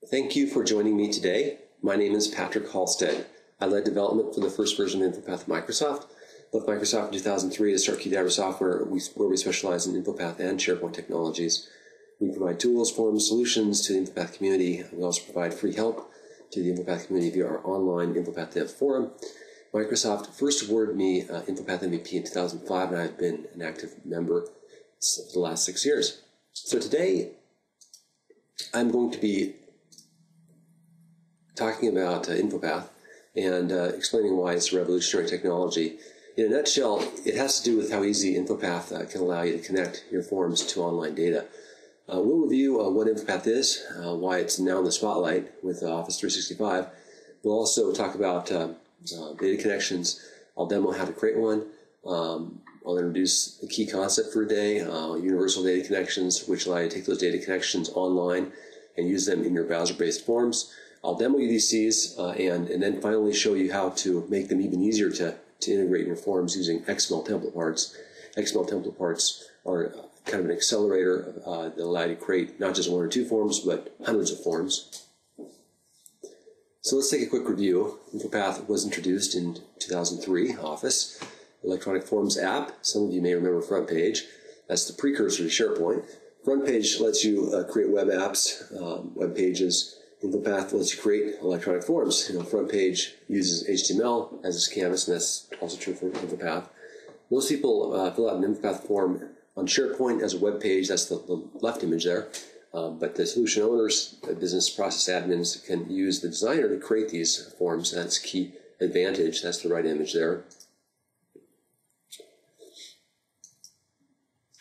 Thank you for joining me today. My name is Patrick Halstead. I led development for the first version of InfoPath at Microsoft. Left Microsoft in 2003 to start Key Software, where we specialize in InfoPath and SharePoint technologies. We provide tools, forms, solutions to the InfoPath community. We also provide free help to the InfoPath community via our online InfoPath Dev Forum. Microsoft first awarded me InfoPath MVP in 2005, and I've been an active member for the last 6 years. So today, I'm going to be talking about InfoPath and explaining why it's a revolutionary technology. In a nutshell, it has to do with how easy InfoPath can allow you to connect your forms to online data. We'll review what InfoPath is, why it's now in the spotlight with Office 365. We'll also talk about data connections. I'll demo how to create one. I'll introduce the key concept for today, universal data connections, which allow you to take those data connections online and use them in your browser-based forms. I'll demo UDCs and then finally show you how to make them even easier to integrate in your forms using XML template parts. XML template parts are kind of an accelerator that allow you to create not just one or two forms, but hundreds of forms. So let's take a quick review. InfoPath was introduced in 2003, Office. Electronic Forms app. Some of you may remember Front Page. That's the precursor to SharePoint. Front Page lets you create web apps, web pages. InfoPath lets you create electronic forms. Front Page uses HTML as its canvas, and that's also true for InfoPath. Most people fill out an InfoPath form on SharePoint as a web page. That's the left image there. But the solution owners, business process admins, can use the designer to create these forms. That's key advantage. That's the right image there.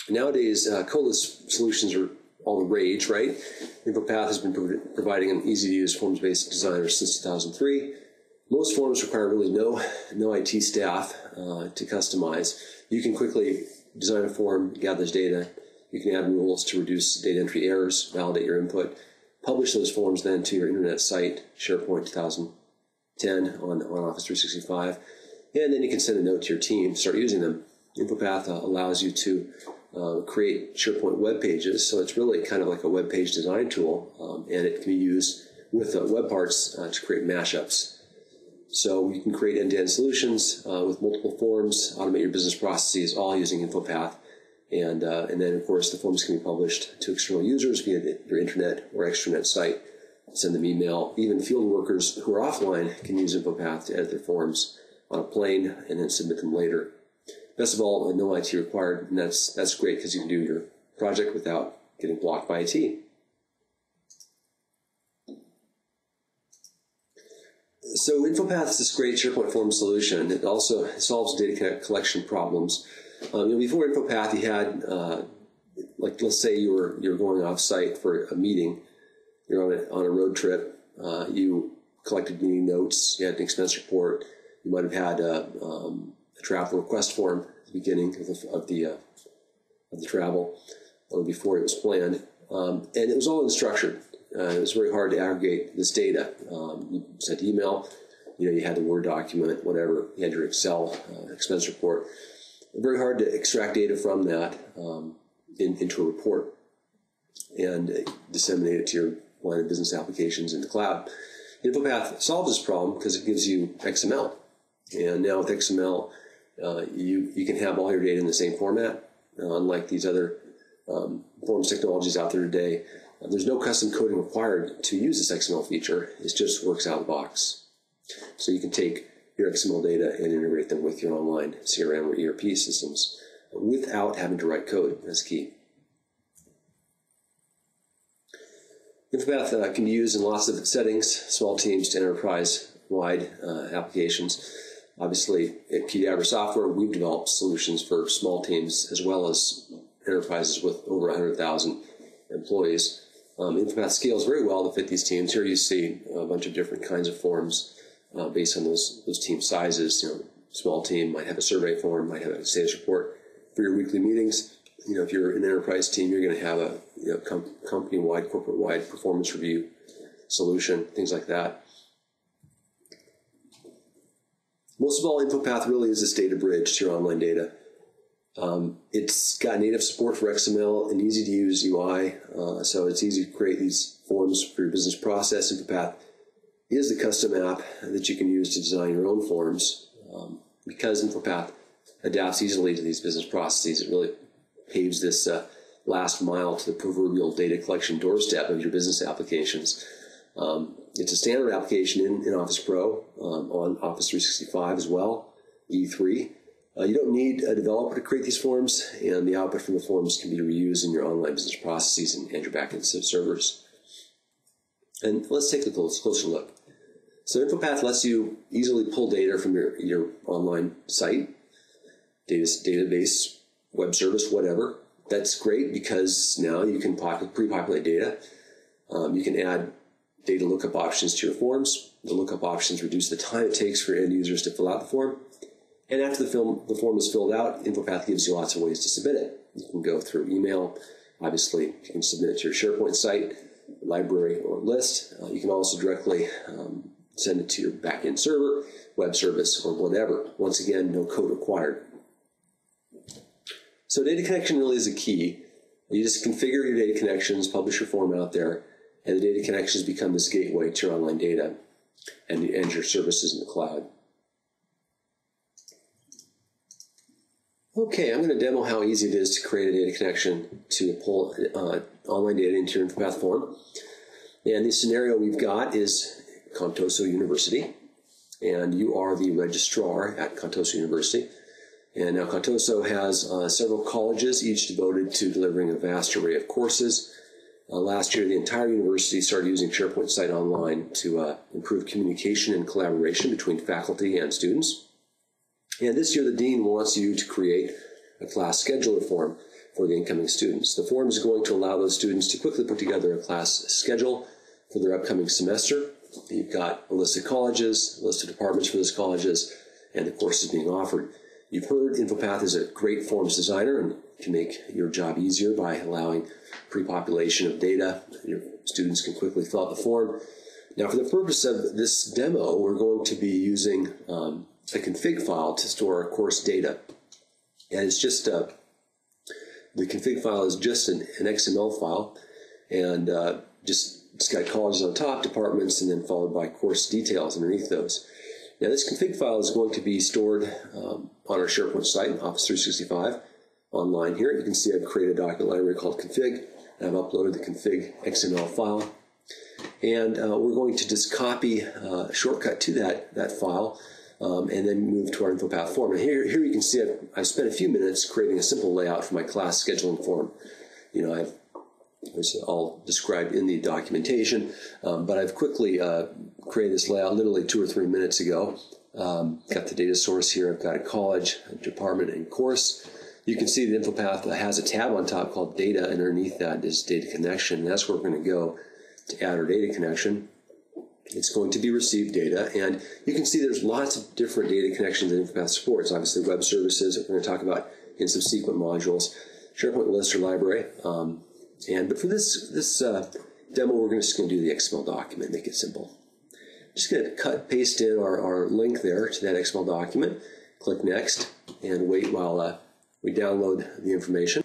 Nowadays, codeless solutions are all the rage, right? InfoPath has been providing an easy-to-use forms-based designer since 2003. Most forms require really no IT staff to customize. You can quickly design a form, gather this data. You can add rules to reduce data entry errors, validate your input, publish those forms then to your internet site, SharePoint 2010 on Office 365, and then you can send a note to your team to start using them. InfoPath allows you to create SharePoint web pages, so it's really kind of like a web page design tool, and it can be used with web parts to create mashups. So you can create end-to-end solutions with multiple forms, automate your business processes, all using InfoPath, and then of course the forms can be published to external users via your intranet or extranet site. Send them email. Even field workers who are offline can use InfoPath to edit their forms on a plane and then submit them later. Best of all, no IT required, and that's great because you can do your project without getting blocked by IT. So InfoPath is this great SharePoint form solution. It also solves data collection problems. Before InfoPath, you had, like let's say you were going off-site for a meeting. You're on a road trip. You collected meeting notes. You had an expense report. You might have had a travel request form at the beginning of the travel, or before it was planned, and it was all unstructured. It was very hard to aggregate this data. You sent email, you had the Word document, whatever. You had your Excel expense report. Very hard to extract data from that into a report and disseminate it to your line of business applications in the cloud. InfoPath solves this problem because it gives you XML, and now with XML, you can have all your data in the same format, unlike these other forms technologies out there today. There's no custom coding required to use this XML feature. It just works out of the box. So you can take your XML data and integrate them with your online CRM or ERP systems without having to write code. That's key. InfoPath can be used in lots of settings, small teams to enterprise-wide applications. Obviously, at Key Software, we've developed solutions for small teams as well as enterprises with over 100,000 employees. InfoPath scales very well to fit these teams. Here you see a bunch of different kinds of forms based on those team sizes. Small team might have a survey form, might have a status report for your weekly meetings. If you're an enterprise team, you're going to have a company-wide, corporate-wide performance review solution, things like that. Most of all, InfoPath really is this data bridge to your online data. It's got native support for XML and easy-to-use UI, so it's easy to create these forms for your business process. InfoPath is the custom app that you can use to design your own forms. Because InfoPath adapts easily to these business processes, it really paves this last mile to the proverbial data collection doorstep of your business applications. It's a standard application in Office Pro, on Office 365 as well, E3. You don't need a developer to create these forms, and the output from the forms can be reused in your online business processes and your backend servers. And let's take a closer look. So InfoPath lets you easily pull data from your online site, database, web service, whatever. That's great because now you can pre-populate data. You can add data lookup options to your forms. The lookup options reduce the time it takes for end users to fill out the form. And after the form is filled out, InfoPath gives you lots of ways to submit it. You can go through email. Obviously, you can submit it to your SharePoint site, library, or list. You can also directly send it to your backend server, web service, or whatever. Once again, no code required. So data connection really is a key. You just configure your data connections, publish your form out there, and the data connections become this gateway to your online data and your services in the cloud. Okay, I'm going to demo how easy it is to create a data connection to pull online data into your InfoPath form. And the scenario we've got is Contoso University, and you are the registrar at Contoso University. And now Contoso has several colleges, each devoted to delivering a vast array of courses. Last year, the entire university started using SharePoint Site Online to improve communication and collaboration between faculty and students. And this year, the dean wants you to create a class scheduler form for the incoming students. The form is going to allow those students to quickly put together a class schedule for their upcoming semester. You've got a list of colleges, a list of departments for those colleges, and the courses being offered. You've heard InfoPath is a great forms designer and can make your job easier by allowing pre-population of data. Your students can quickly fill out the form. Now, for the purpose of this demo, we're going to be using a config file to store our course data. And it's just, the config file is just an XML file, and it's got colleges on top, departments, and then followed by course details underneath those. Now, this config file is going to be stored on our SharePoint site in Office 365 online here. You can see I've created a document library called config, and I've uploaded the config XML file. And we're going to just copy a shortcut to that file and then move to our InfoPath form. And here you can see I've spent a few minutes creating a simple layout for my class scheduling form. You know, it's all described in the documentation, but I've quickly created this layout literally 2 or 3 minutes ago. Got the data source here. I've got a college, a department, and course. You can see that InfoPath has a tab on top called Data, and underneath that is Data Connection. And that's where we're going to go to add our data connection. It's going to be received data, and you can see there's lots of different data connections that InfoPath supports. Obviously, web services that we're going to talk about in subsequent modules, SharePoint list or library. But for this demo, we're just going to do the XML document, make it simple. Just going to paste in our link there to that XML document, click Next, and wait while we download the information.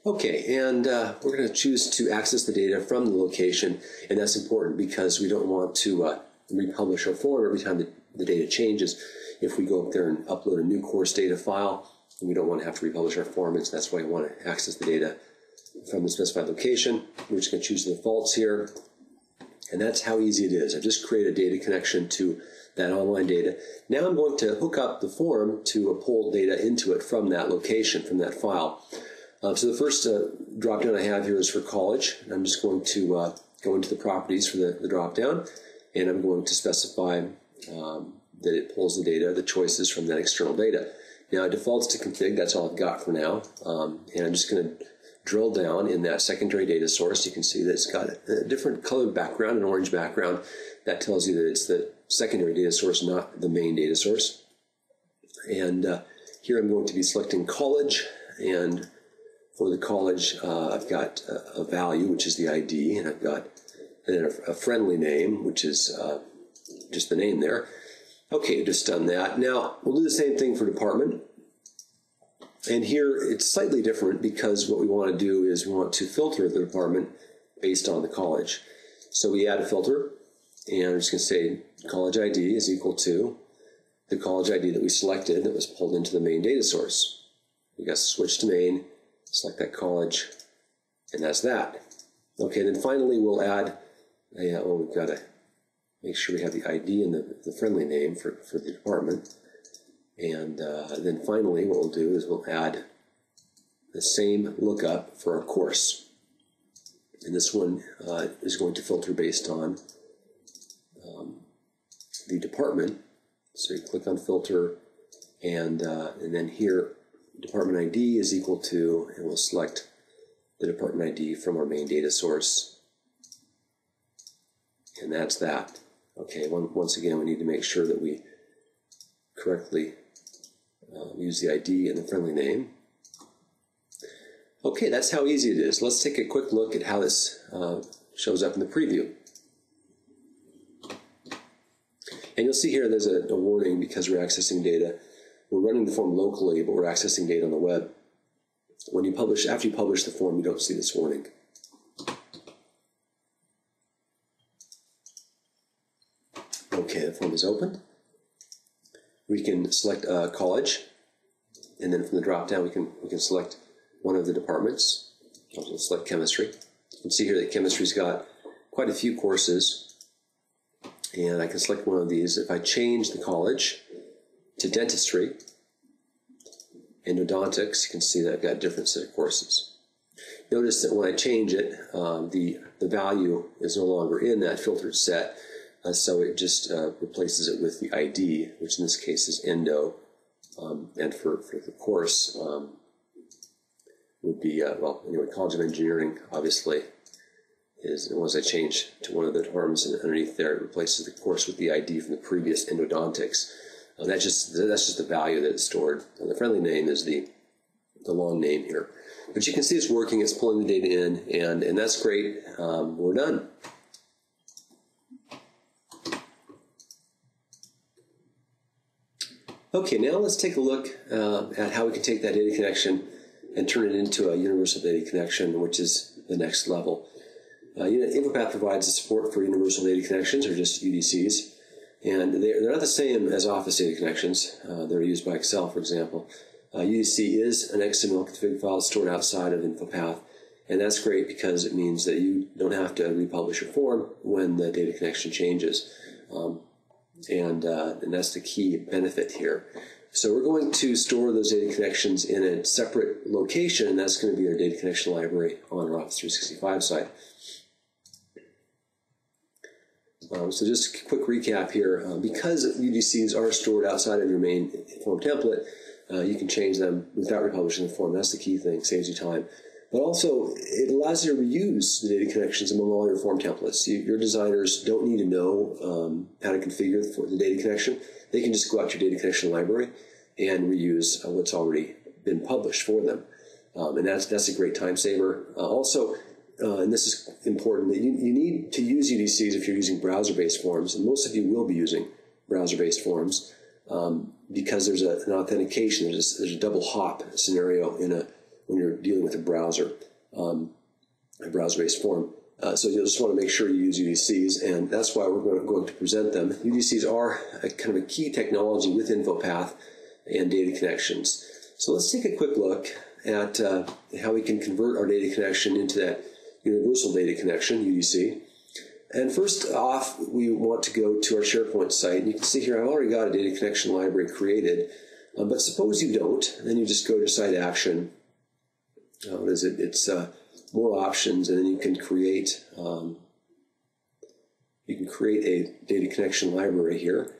Okay, and we're going to choose to access the data from the location, and that's important because we don't want to republish our form every time the data changes. If we go up there and upload a new course data file, we don't want to have to republish our form, and so that's why we want to access the data from the specified location. We're just going to choose the defaults here, and that's how easy it is. I've just created a data connection to that online data. Now I'm going to hook up the form to pull data into it from that location, from that file. So the first drop-down I have here is for college. I'm just going to go into the properties for the drop-down, and I'm going to specify that it pulls the data, the choices from that external data. Now it defaults to config, that's all I've got for now, and I'm just going to drill down in that secondary data source. You can see that it's got a different colored background, an orange background. That tells you that it's the secondary data source, not the main data source. And here I'm going to be selecting college, and for the college, I've got a value, which is the ID, and I've got a friendly name, which is just the name there. Okay, just done that. Now, we'll do the same thing for department. And here, it's slightly different because what we want to do is we want to filter the department based on the college. So we add a filter, and I'm just going to say college ID is equal to the college ID that we selected that was pulled into the main data source. We got to switch to main, select that college, and that's that. Okay, then finally we'll add, we've got to make sure we have the ID and the friendly name for the department. And then finally what we'll do is we'll add the same lookup for our course. And this one is going to filter based on the department. So you click on filter, and then here department ID is equal to, and we'll select the department ID from our main data source. And that's that. Okay, once again, we need to make sure that we correctly use the ID and the friendly name. Okay, that's how easy it is. Let's take a quick look at how this shows up in the preview. And you'll see here there's a warning because we're accessing data. We're running the form locally, but we're accessing data on the web. When you publish, after you publish the form, you don't see this warning. Okay, the form is opened. We can select college, and then from the drop-down we can select one of the departments. I'll select chemistry. You can see here that chemistry's got quite a few courses, and I can select one of these. If I change the college to dentistry, endodontics, you can see that I've got a different set of courses. Notice that when I change it, the value is no longer in that filtered set, so it just replaces it with the ID, which in this case is endo, and for the course would be, College of Engineering, obviously, is once I change to one of the departments, and underneath there it replaces the course with the ID from the previous endodontics. That's just the value that is stored. And the friendly name is the long name here. But you can see it's working, it's pulling the data in, and that's great. We're done. Okay, now let's take a look at how we can take that data connection and turn it into a universal data connection, which is the next level. InfoPath provides the support for universal data connections, or just UDCs, and they're not the same as Office data connections. They're used by Excel, for example. UDC is an XML config file stored outside of InfoPath, and that's great because it means that you don't have to republish your form when the data connection changes, and that's the key benefit here. So we're going to store those data connections in a separate location, and that's going to be our data connection library on our Office 365 site. So just a quick recap here. Because UDCs are stored outside of your main form template, you can change them without republishing the form. That's the key thing, saves you time. But also, it allows you to reuse the data connections among all your form templates. Your designers don't need to know how to configure the data connection. They can just go out to your data connection library and reuse what's already been published for them. And that's a great time saver. Also, and this is important, that you need to use UDCs if you're using browser-based forms, and most of you will be using browser-based forms because there's an authentication, there's a double hop scenario when you're dealing with a browser-based form. So you'll just want to make sure you use UDCs, and that's why we're going to present them. UDCs are kind of a key technology with InfoPath and data connections. So let's take a quick look at how we can convert our data connection into that universal data connection, UDC. And first off, we want to go to our SharePoint site. And you can see here I've already got a data connection library created, but suppose you don't, then you just go to Site Action. What is it? It's more options, and then you can create a data connection library here,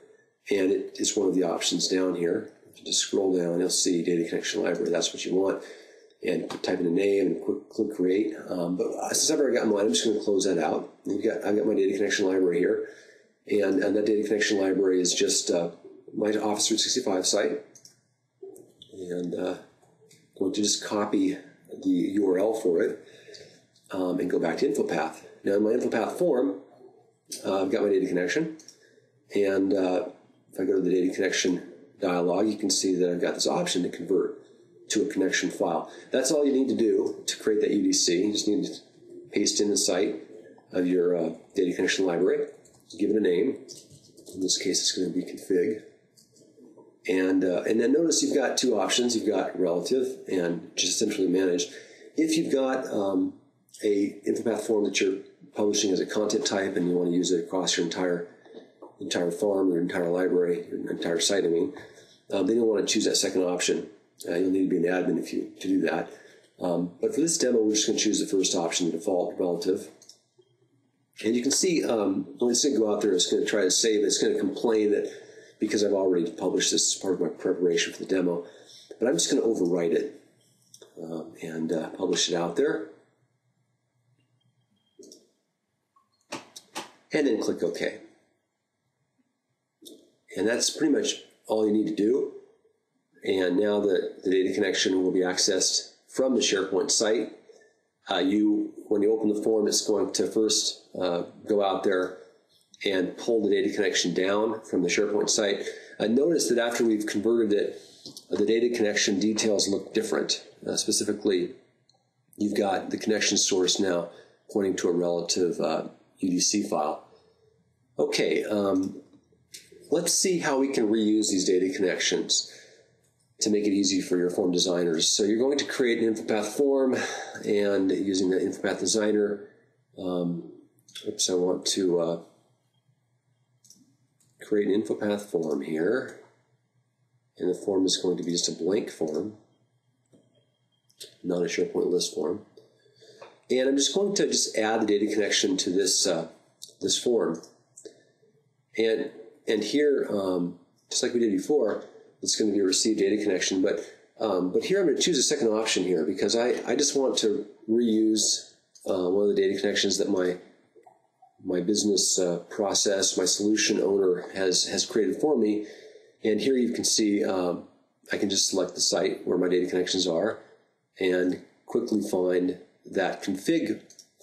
and it is one of the options down here. If you just scroll down, you'll see data connection library. That's what you want, and type in a name and click create. But since I've already got mine, I'm just going to close that out. I've got my data connection library here, and that data connection library is just my Office 365 site, and I'm going to just copy the URL for it and go back to InfoPath. Now in my InfoPath form, I've got my data connection, and if I go to the data connection dialog, you can see that I've got this option to convert to a connection file. That's all you need to do to create that UDC. You just need to paste in the site of your data connection library, give it a name. In this case, it's going to be config. And then notice you've got two options. You've got relative and just centrally managed. If you've got a InfoPath form that you're publishing as a content type and you want to use it across your entire farm, your entire library, your entire site, then you'll want to choose that second option. You'll need to be an admin to do that. But for this demo, we're just going to choose the first option, the default relative. And you can see when it's going to go out there, it's going to try to save it. It's going to complain that because I've already published this as part of my preparation for the demo. But I'm just going to overwrite it and publish it out there. And then click OK. And that's pretty much all you need to do. And now the data connection will be accessed from the SharePoint site. When you open the form, it's going to first go out there and pull the data connection down from the SharePoint site. Notice that after we've converted it, the data connection details look different. Specifically, you've got the connection source now pointing to a relative UDC file. Okay, let's see how we can reuse these data connections to make it easy for your form designers. So you're going to create an InfoPath form, and using the InfoPath designer, I want to create an InfoPath form here, and the form is going to be just a blank form, not a SharePoint list form. And I'm just going to add the data connection to this this form, and here, just like we did before, it's going to be a received data connection, but here I'm going to choose a second option here because I just want to reuse one of the data connections that my business process, my solution owner has created for me. And here you can see I can just select the site where my data connections are and quickly find that config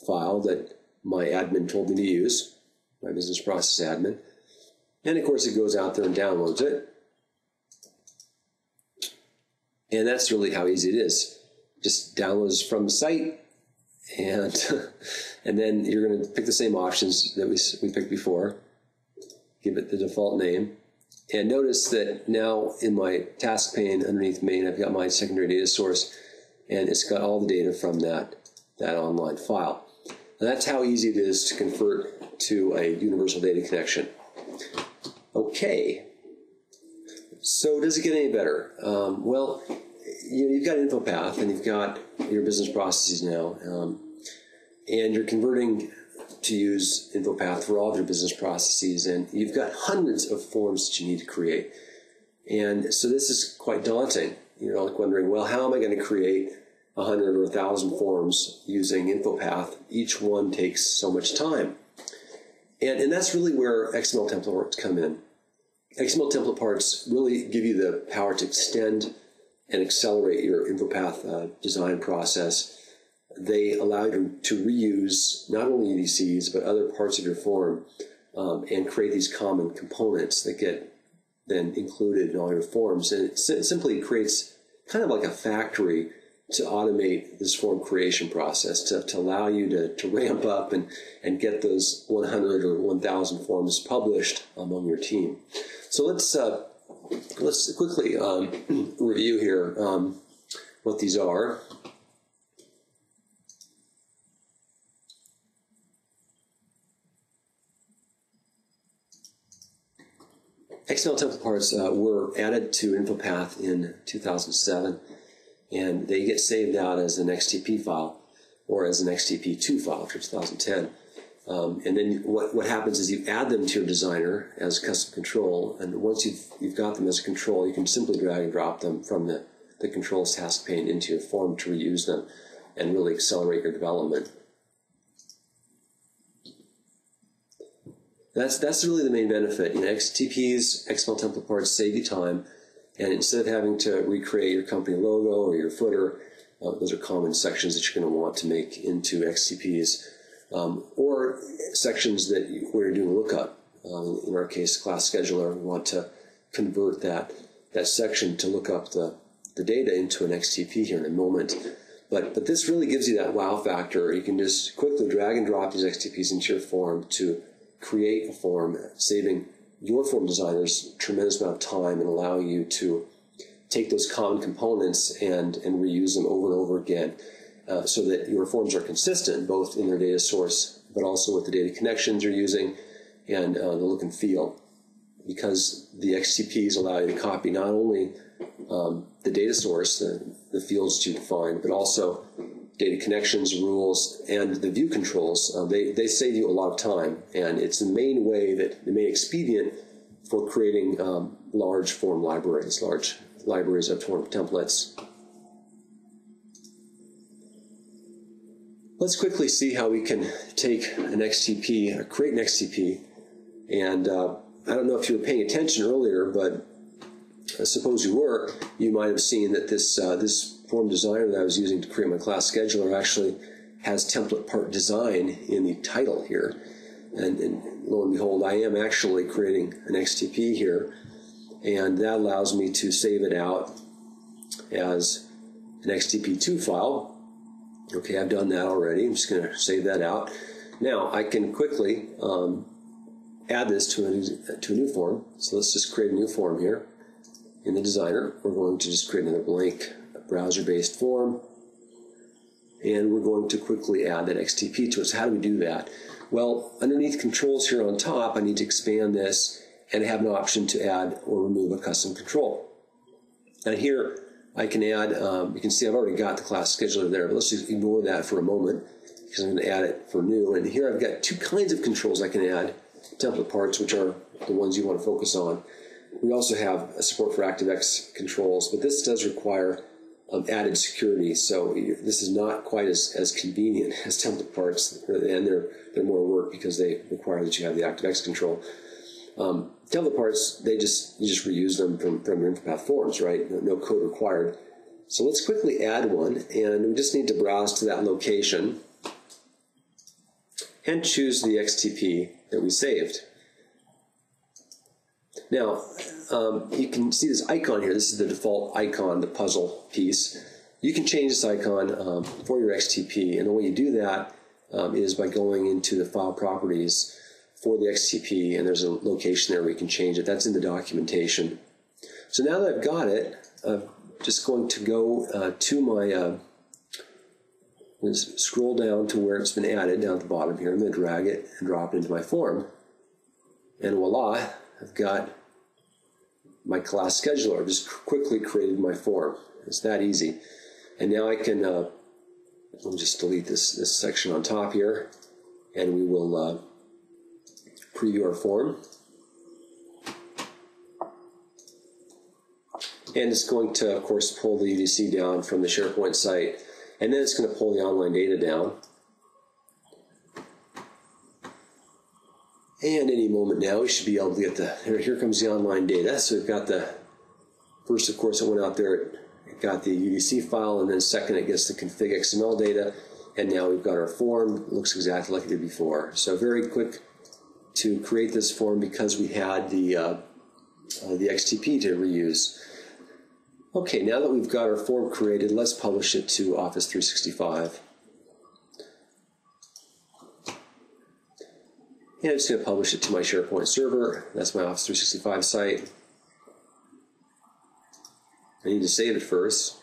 file that my admin told me to use, my business process admin. And of course it goes out there and downloads it. And that's really how easy it is. Just downloads from the site, and then you're going to pick the same options that we picked before. Give it the default name. And notice that now in my task pane underneath main, I've got my secondary data source, and it's got all the data from that online file. And that's how easy it is to convert to a universal data connection. Okay. So does it get any better? Well, you've got InfoPath and you've got your business processes now, and you're converting to use InfoPath for all of your business processes, and you've got hundreds of forms that you need to create. And so this is quite daunting. You're like wondering, well, how am I going to create 100 or 1,000 forms using InfoPath? Each one takes so much time. And that's really where XML template parts come in. XML template parts really give you the power to extend and accelerate your InfoPath design process. They allow you to reuse not only UDCs, but other parts of your form and create these common components that get then included in all your forms. And it simply creates kind of like a factory to automate this form creation process, to allow you to ramp up and get those 100 or 1,000 forms published among your team. So let's quickly review here what these are. XML template parts were added to InfoPath in 2007, and they get saved out as an XTP file or as an XTP2 file for 2010. And then what happens is you add them to your designer as custom control, and once you've got them as a control, you can simply drag and drop them from the controls task pane into your form to reuse them and really accelerate your development. That's really the main benefit. XTPs, XML template parts save you time, and instead of having to recreate your company logo or your footer, those are common sections that you're going to want to make into XTPs, or sections where you're doing a lookup. In our case, class scheduler, we want to convert that section to look up the data into an XTP here in a moment. But this really gives you that wow factor. You can just quickly drag and drop these XTPs into your form to create a form, saving your form designers a tremendous amount of time and allowing you to take those common components and reuse them over and over again, so that your forms are consistent both in their data source but also with the data connections you're using and the look and feel. Because the XTPs allow you to copy not only the data source, the fields that you define, but also data connections, rules, and the view controls. They save you a lot of time, and it's the main expedient for creating large form libraries, large libraries of form templates. Let's quickly see how we can take an XTP, or create an XTP, and I don't know if you were paying attention earlier, but I suppose you were. You might have seen that this form designer that I was using to create my class scheduler actually has template part design in the title here. And lo and behold, I am actually creating an XTP here, and that allows me to save it out as an XTP2 file. Okay, I've done that already. I'm just going to save that out. Now I can quickly add this to a new form. So let's just create a new form here in the designer. We're going to just create another blank browser-based form, and we're going to quickly add that XTP to it. So how do we do that? Well, underneath controls here on top, I need to expand this and have an option to add or remove a custom control. And here I can add, you can see I've already got the class scheduler there, but let's just ignore that for a moment because I'm going to add it for new. And here I've got two kinds of controls I can add, template parts, which are the ones you want to focus on. We also have a support for ActiveX controls, but this does require added security, so this is not quite as convenient as template parts, and they're more work because they require that you have the ActiveX control. Template parts, you just reuse them from your InfoPath forms, right? No code required. So let's quickly add one, and we just need to browse to that location and choose the XTP that we saved. Now, you can see this icon here. This is the default icon, the puzzle piece. You can change this icon for your XTP, and the way you do that is by going into the file properties for the XTP, and there's a location there where you can change it. That's in the documentation. So now that I've got it, I'm just going to go to my, scroll down to where it's been added down at the bottom here. I'm going to drag it and drop it into my form. And voila, I've got my class scheduler. I've just quickly created my form. It's that easy. And now I can, let me just delete this section on top here, and we will preview our form. And it's going to, of course, pull the UDC down from the SharePoint site, and then it's going to pull the online data down. And any moment now, we should be able to get here comes the online data. So we've got first, of course, it went out there, it got the UDC file, and then second, it gets the config XML data, and now we've got our form. It looks exactly like it did before. So very quick to create this form because we had the XTP to reuse. Okay, now that we've got our form created, let's publish it to Office 365. And I'm just going to publish it to my SharePoint server. That's my Office 365 site. I need to save it first.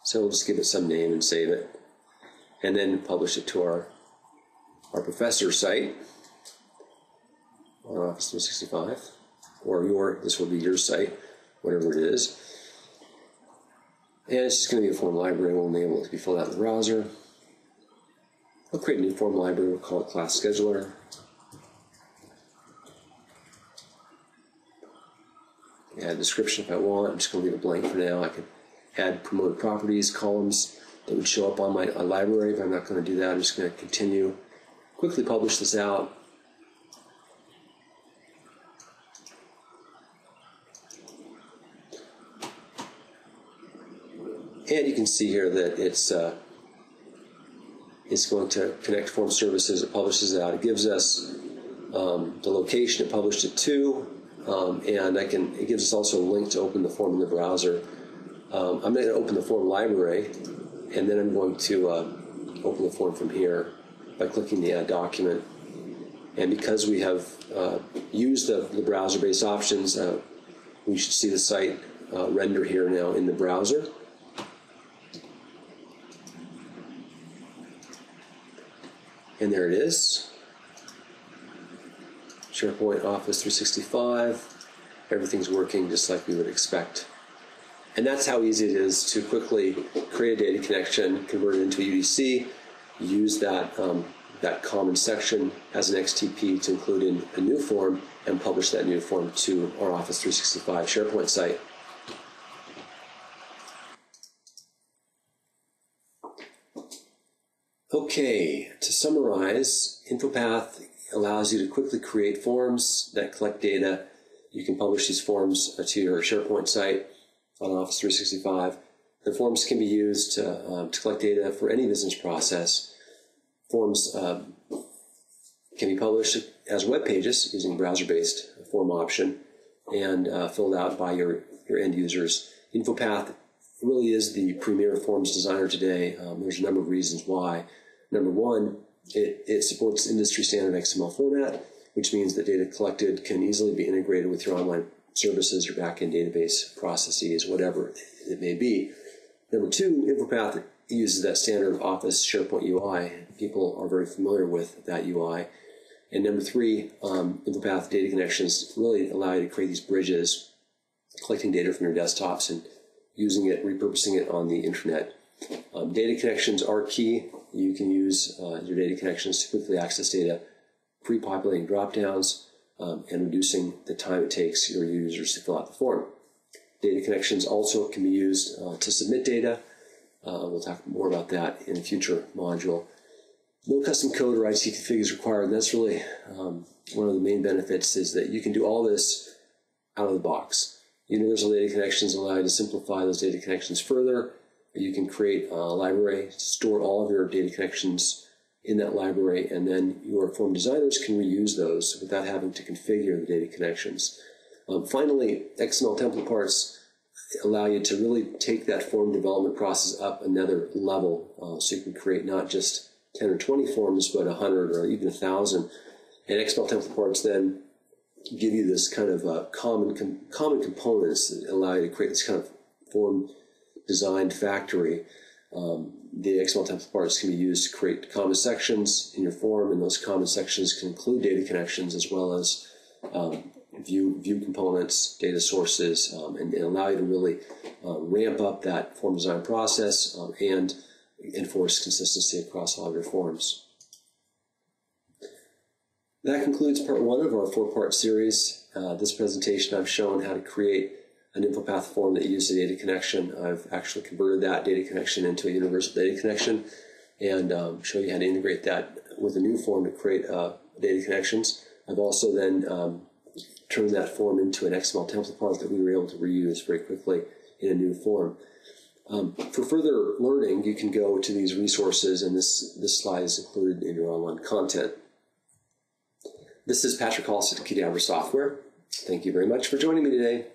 So we'll just give it some name and save it. And then publish it to our professor site on Office 365. Or this will be your site, whatever it is. And it's just going to be a form library. We'll enable it to be filled out in the browser. I'll create a new form library. We'll call it Class Scheduler. Add a description if I want. I'm just going to leave it blank for now. I can add promoted properties, columns that would show up on my library. If I'm not going to do that, I'm just going to continue. Quickly publish this out. And you can see here that it's going to connect form services. It publishes it out. It gives us the location it published it to, and it gives us also a link to open the form in the browser. I'm going to open the form library, And then I'm going to open the form from here by clicking the Add Document. And because we have used the browser-based options, we should see the site render here now in the browser. And there it is. SharePoint Office 365. Everything's working just like we would expect. And that's how easy it is to quickly create a data connection, convert it into a UDC, use that common section as an XTP to include in a new form, and publish that new form to our Office 365 SharePoint site. Okay, to summarize, InfoPath allows you to quickly create forms that collect data. You can publish these forms to your SharePoint site on Office 365. The forms can be used to collect data for any business process. Forms can be published as web pages using browser-based form option and filled out by your end users. InfoPath really is the premier forms designer today. There's a number of reasons why. Number one, it supports industry standard XML format, which means that data collected can easily be integrated with your online services, your backend database processes, whatever it may be. Number two, InfoPath uses that standard Office SharePoint UI. People are very familiar with that UI. And number three, InfoPath data connections really allow you to create these bridges, collecting data from your desktops and using it, repurposing it on the internet. Data connections are key. You can use your data connections to quickly access data, pre-populating dropdowns, and reducing the time it takes your users to fill out the form. Data connections also can be used to submit data. We'll talk more about that in a future module. No custom code or IT config is required, and that's really one of the main benefits, is that you can do all this out of the box. Universal data connections allow you to simplify those data connections further. You can create a library, store all of your data connections in that library, and then your form designers can reuse those without having to configure the data connections. Finally, XML template parts allow you to really take that form development process up another level, so you can create not just 10 or 20 forms, but 100 or even 1,000. And XML template parts then give you this kind of common components that allow you to create this kind of form designed factory. The XML template parts can be used to create common sections in your form, and those common sections can include data connections as well as view components, data sources, and allow you to really ramp up that form design process and enforce consistency across all of your forms. That concludes part one of our four-part series. This presentation I've shown how to create an InfoPath form that uses a data connection. I've actually converted that data connection into a universal data connection and show you how to integrate that with a new form to create data connections. I've also then turned that form into an XML template part that we were able to reuse very quickly in a new form. For further learning, you can go to these resources, and this slide is included in your online content. This is Patrick Halstead at Cadabra Software. Thank you very much for joining me today.